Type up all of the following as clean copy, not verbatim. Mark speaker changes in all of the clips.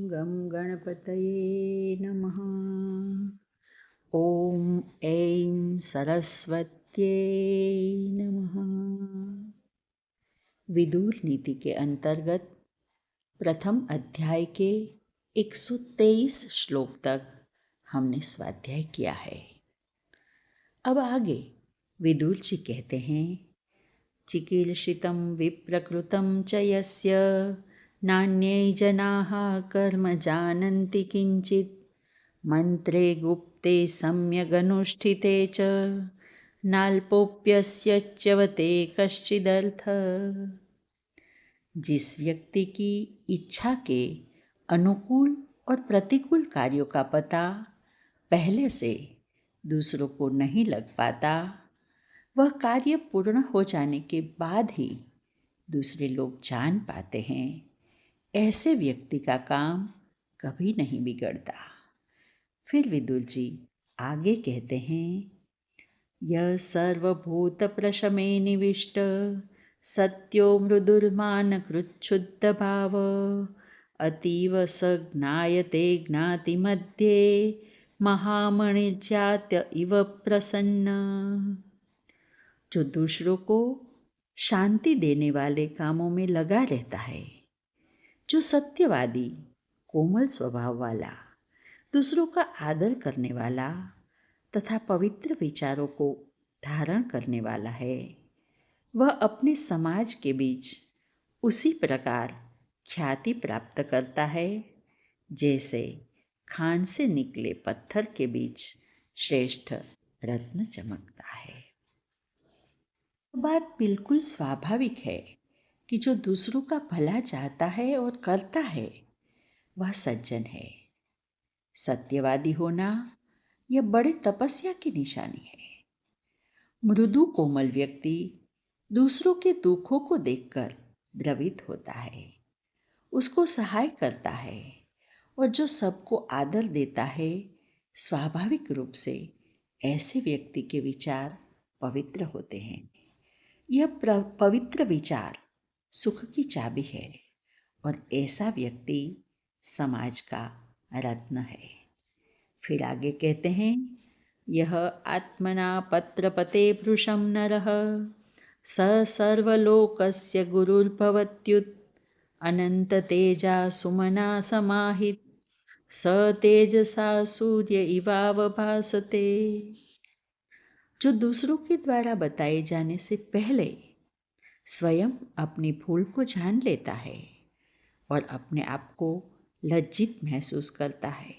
Speaker 1: गं गणपतये नमः। ॐ ऐं सरस्वत्यै नमः। विदुर नीति के अंतर्गत प्रथम अध्याय के 123 श्लोक तक हमने स्वाध्याय किया है। अब आगे विदुर जी कहते हैं, चिकीर्षितं विप्रकृतं च यस्य नान्ये जनाः कर्म जानन्ति किंचित् मंत्रे गुप्ते सम्यगनुष्ठिते च नाल्पोप्यस्य च्यवते कश्चिदर्थ। जिस व्यक्ति की इच्छा के अनुकूल और प्रतिकूल कार्यों का पता पहले से दूसरों को नहीं लग पाता, वह कार्य पूर्ण हो जाने के बाद ही दूसरे लोग जान पाते हैं, ऐसे व्यक्ति का काम कभी नहीं बिगड़ता। फिर विदुर जी आगे कहते हैं, यह सर्वभूत प्रशमे निविष्ट सत्यो मृदुर्मान कृच्छुद्ध भाव अतीव स ज्ञायते ज्ञाति मध्ये महामणिजात्य इव प्रसन्न। जो दूसरों को शांति देने वाले कामों में लगा रहता है, जो सत्यवादी, कोमल स्वभाव वाला, दूसरों का आदर करने वाला तथा पवित्र विचारों को धारण करने वाला है, वह अपने समाज के बीच उसी प्रकार ख्याति प्राप्त करता है जैसे खान से निकले पत्थर के बीच श्रेष्ठ रत्न चमकता है। बात बिल्कुल स्वाभाविक है कि जो दूसरों का भला चाहता है और करता है, वह सज्जन है। सत्यवादी होना यह बड़े तपस्या की निशानी है। मृदु कोमल व्यक्ति दूसरों के दुखों को देखकर द्रवित होता है, उसको सहाय करता है, और जो सबको आदर देता है, स्वाभाविक रूप से ऐसे व्यक्ति के विचार पवित्र होते हैं। यह पवित्र विचार सुख की चाबी है और ऐसा व्यक्ति समाज का रत्न है। फिर आगे कहते हैं, यह आत्मना पत्रपते भृशं नरः स सर्वलोकस्य गुरुर्भवत्युत अनंत तेजा सुमना समाहित स तेजसा सूर्य इवाव भासते। जो दूसरों के द्वारा बताए जाने से पहले स्वयं अपनी भूल को जान लेता है और अपने आप को लज्जित महसूस करता है,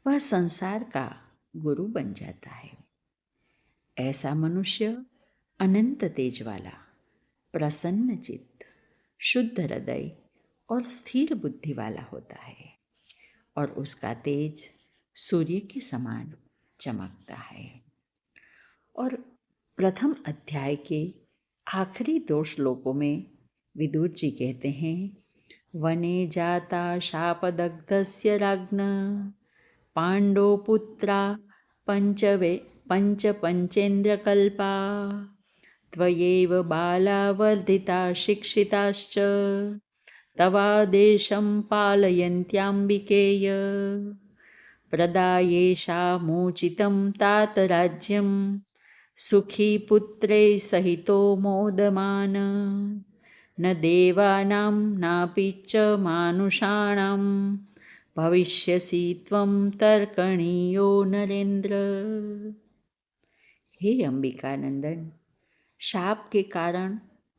Speaker 1: वह संसार का गुरु बन जाता है। ऐसा मनुष्य अनंत तेज वाला, प्रसन्न चित्त, शुद्ध हृदय और स्थिर बुद्धि वाला होता है और उसका तेज सूर्य के समान चमकता है। और प्रथम अध्याय के आखिरी 2 श्लोकों में विदुर जी कहते हैं, वने जाता शापदग्धस्य राज्ञ पाण्डवपुत्रा पंचेन्द्रकल्पा त्वयैव बाला वर्धिता शिक्षिताश्च तवादेशं पालयन्त्याम्बिकेय प्रदायेषामूचितं तात राज्यं सुखी पुत्रे सहितो मोदमान न देवानां नापि च मानुषाणां भविष्यसि त्वं तर्कणीयो नरेंद्र। हे अंबिकानंदन, शाप के कारण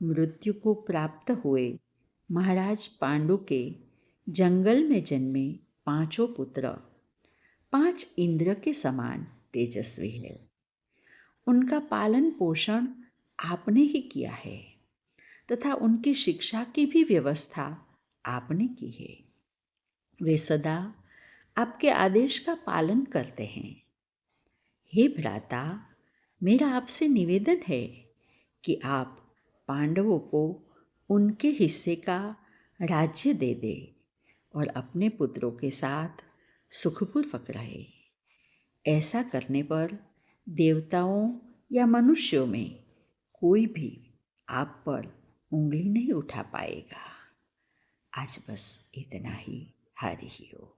Speaker 1: मृत्यु को प्राप्त हुए महाराज पांडु के जंगल में जन्मे 5 पुत्र 5 इंद्र के समान तेजस्वी है। उनका पालन पोषण आपने ही किया है तथा उनकी शिक्षा की भी व्यवस्था आपने की है। वे सदा आपके आदेश का पालन करते हैं। हे भ्राता, मेरा आपसे निवेदन है कि आप पांडवों को उनके हिस्से का राज्य दे दे और अपने पुत्रों के साथ सुखपूर्वक रहे। ऐसा करने पर देवताओं या मनुष्यों में कोई भी आप पर उंगली नहीं उठा पाएगा। आज बस इतना ही। हरि ओम।